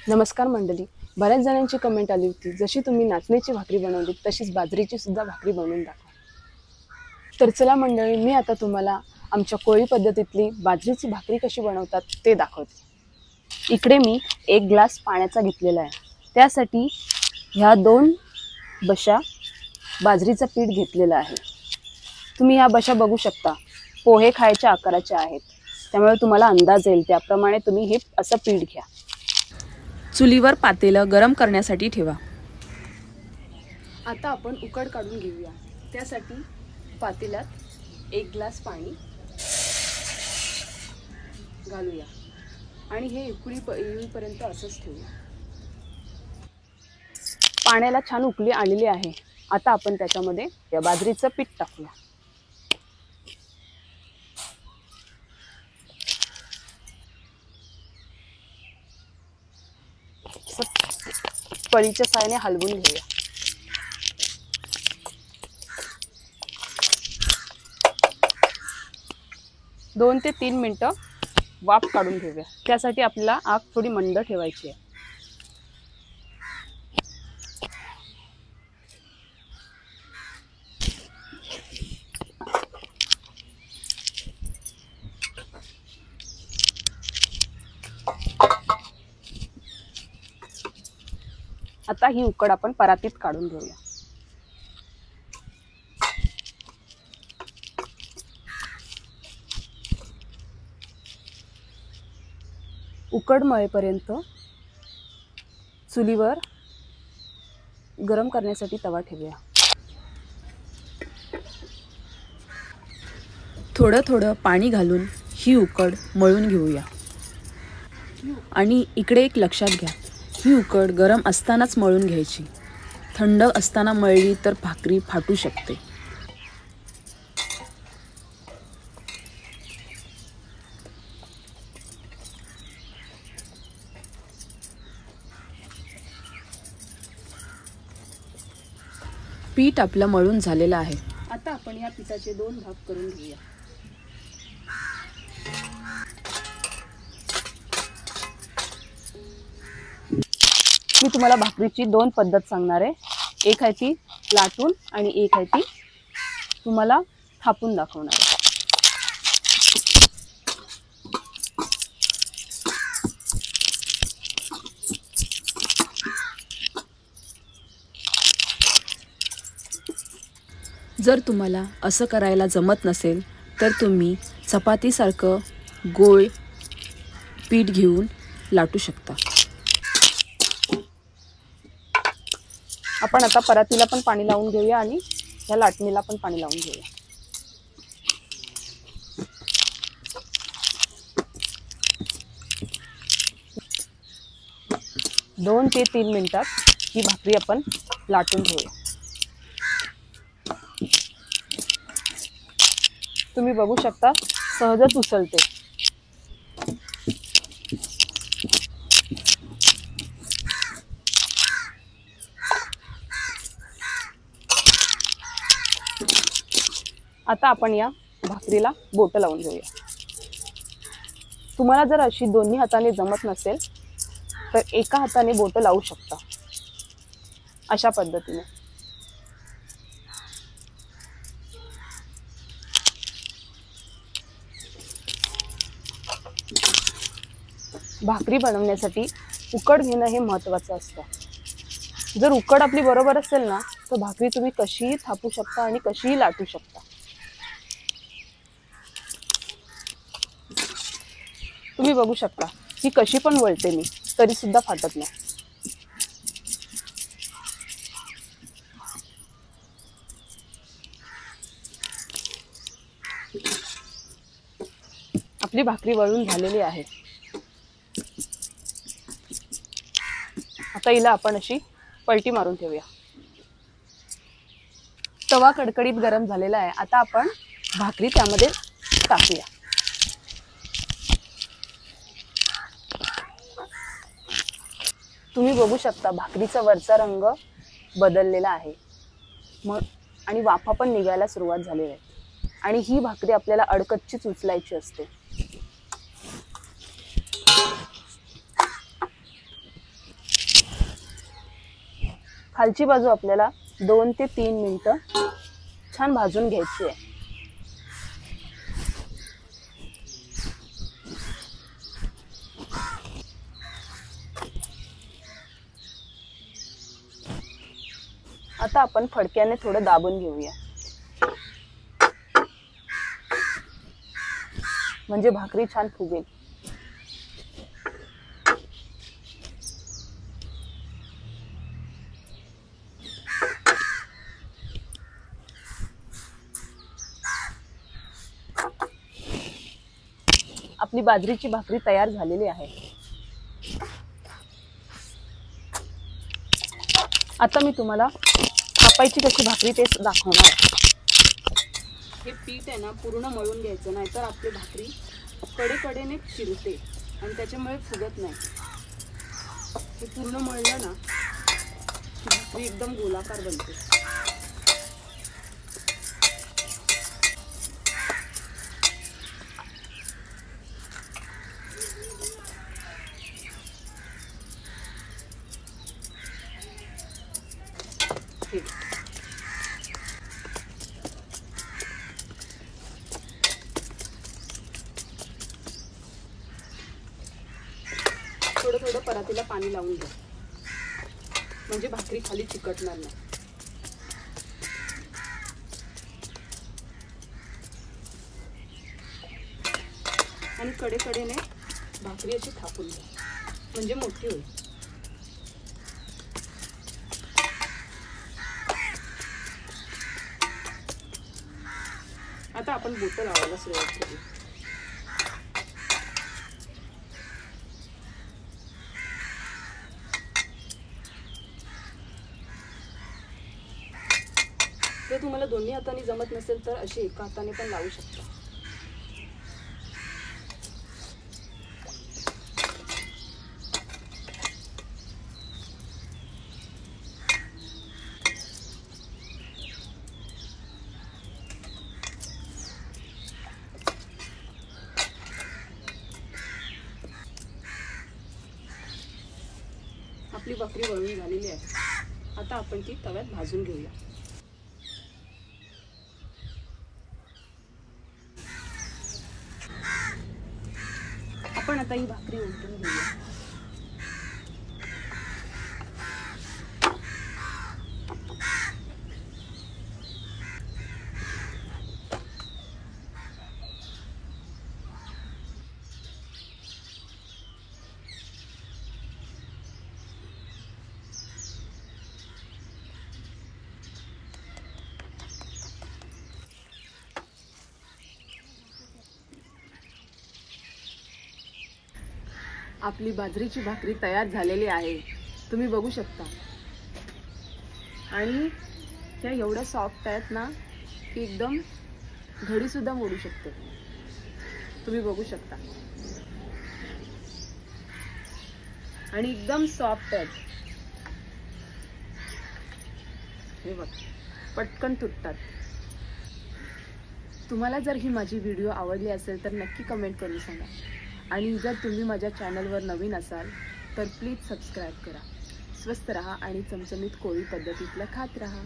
नमस्कार मंडळी. बऱ्याच जणांची कमेंट आली होती, जशी तुम्ही नाचणीची भाकरी बनवली तशीच बाजरीची सुद्धा भाकरी बनवून दाखवा. तर चला मंडळी, मी आता तुम्हाला आमच्या कोळी पद्धतीतली बाजरीची भाकरी कशी बनवतात ते दाखवते. इकडे मी 1 ग्लास पाण्याचा घेतलेला आहे. त्यासाठी ह्या 2 बशा बाजरीचं पीठ घेतलेलं आहे. तुम्ही ह्या बशा बघू शकता, पोहे खायच्या आकाराच्या आहेत. त्यामुळे तुम्हाला अंदाज येईल त्याप्रमाणे तुम्ही हे असं पीठ घ्या. चुलीवर पातेलं गरम करण्यासाठी ठेवा. आता आपण उकड काढून घेऊया. त्यासाठी पातेल्यात 1 ग्लास पाणी घालूया आणि हे उकळी येईपर्यंत असंच ठेवूया. पाण्याला छान उकळी आलेली आहे. आता आपण त्याच्यामध्ये या बाजरीचं पीठ टाकूया. पळीच्या साहाय्याने हलवून घेऊया. दोन ते 3 मिनिटं वाफ काढून घेऊया. त्यासाठी आपल्याला आग थोडी मंद ठेवायची आहे. आता ही उकड आपण परातीत काढून घेऊया. उकड मळेपर्यंत चुलीवर गरम करण्यासाठी तवा ठेवूया. थोडं थोडं पाणी घालून ही उकड मळून घेऊया. आणि इकडे एक लक्षात घ्या, ही उकड गरम असतानाच मळून घ्यायची. थंड असताना मळली तर भाकरी फाटू शकते. पीठ आपलं मळून झालेलं आहे. आता आपण या पिठाचे 2 भाग करून घेऊया. मी तुम्हाला भाकरीची 2 पद्धत सांगणार आहे. एक आहे ती लाटून आणि एक आहे ती तुम्हाला थापून दाखवणार आहे. जर तुम्हाला असं करायला जमत नसेल तर तुम्ही चपातीसारखं गोल पीठ घेऊन लाटू शकता. आपण आता परातीला पण पाणी लावून घेऊया आणि ह्या लाटणीला पण पाणी लावून घेऊया. दोन ते 3 मिनिटात ही भाकरी आपण लाटून घेऊया. तुम्ही बघू शकता, सहजच उचलते. आता आपण या भाकरीला बोटं लावून घेऊया. तुम्हाला जर अशी दोन्ही हाताने जमत नसेल तर एका हाताने बोटं लावू शकता. अशा पद्धतीने भाकरी बनवण्यासाठी उकड घेणं हे महत्त्वाचं असतं. जर उकड आपली बरोबर असेल ना तर भाकरी तुम्ही कशीही थापू शकता आणि कशीही लाटू शकता. तुम्ही बघू शकता ही कशी पण वळते मी, तरी सुद्धा फाटत नाही. आपली भाकरी वळून झालेली आहे. आता हिला आपण अशी पलटी मारून ठेवूया. तवा कडकडीत गरम झालेला आहे. आता आपण भाकरी त्यामध्ये टाकूया. तुम्ही बघू शकता भाकरीचा वरचा रंग बदललेला आहे. मग आणि वाफा पण निघायला सुरुवात झालेली आहे. आणि ही भाकरी आपल्याला अडकच्चीच उचलायची असते. खालची बाजू आपल्याला 2 ते 3 मिनिटं छान भाजून घ्यायची आहे. आता आपण फडक्याने थोडं दाबून घेऊया, म्हणजे भाकरी छान फुगेल. आपली बाजरीची भाकरी तयार झालेली आहे. आता मी तुम्हाला कापायची कशी भाकरी तेच दाखवणार आहे. हे पीठ आहे ना पूर्ण मळून घ्यायचं, नाहीतर आपली भाकरी कडेकडेने चिरते आणि त्याच्यामुळे फुगत नाही. हे पूर्ण मळलं ना की भाकरी एकदम गोलाकार बनते. थोडं थोडं परातीला पाणी लावून घ्या, म्हणजे भाकरी खाली चिकटणार नाही. आणि कडेकडेने भाकरी अशी थापून घ्या, म्हणजे मोठी होईल. आता आपण बोटं लावायला सुरुवात करू. जर तुम्हाला दोन्ही हाताने जमत नसेल तर अशी एका हाताने पण लावू शकता. आपली भाकरी वळून झालेली आहे. आता आपण ती तव्यात भाजून घेऊया. आपण आता ही भाकरी उलटून घेऊया. आपली बाजरीची भाकरी तयार झालेली आहे, तुम्ही बघू शकता. आणि त्या एवढ्या सॉफ्ट आहेत ना की एकदम घडी सुद्धा मोडू शकते. तुम्ही बघू शकता. आणि एकदम सॉफ्ट आहेत. हे बघ, पटकन तुटतात. तुम्हाला जर ही माझी व्हिडिओ आवडली असेल तर नक्की कमेंट करून सांगा. आणि जर तुम्ही माझ्या चॅनलवर नवीन असाल तर प्लीज सबस्क्राईब करा. स्वस्त रहा आणि चमचमीत कोळी पद्धतीतलं खात रहा.